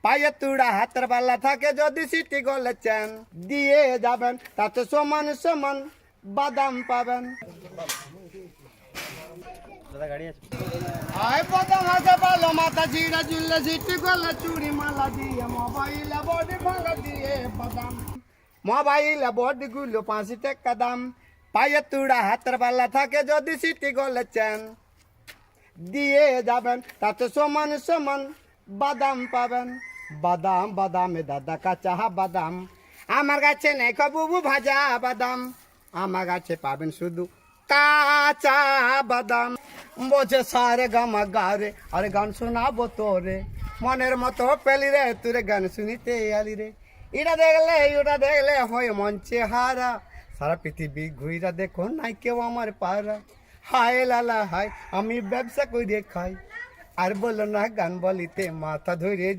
পায়ে তুড়া হাতের বালা থাকে যদি সিটি গলে চেন দিয়ে যাবেন তাতে সমান সমান বাদাম পাবেন। আয় বাদাম হাতে ভালো মাথা জিরা জুললে সিটি গলে চুরি মালা দিয়ে মোবাইলে বডি ভাঙা দিয়ে বাদাম। মোবাইলে বডি গুলো 5 টাকা দাম। পায়ে তুড়া হাতের বালা থাকে যদি সিটি গলে চেন দিয়ে যাবেন তাতে সমান সমান বাদাম পাবেন। বাদাম বাদামে দাদা কাঁচা বাদাম আমার কাছে নেই কবুবু ভাজা বাদাম আমার কাছে পাবেন শুধু কাঁচা বাদাম। বোঝে সারে গামা গারে আরে গান শোনাবো তোরে মনের মতো পেলি রে তোরে গান শুনিতে আলি রে। এটা দেখলে ওটা দেখলে হয় মঞ্চে হারা সারা পৃথিবী ঘুইরা দেখো নাই কেউ আমার পারা। হায় লালা হায় আমি ব্যবসা করে খাই আর বলো না গান বলিতে মাথা ধরে যায়।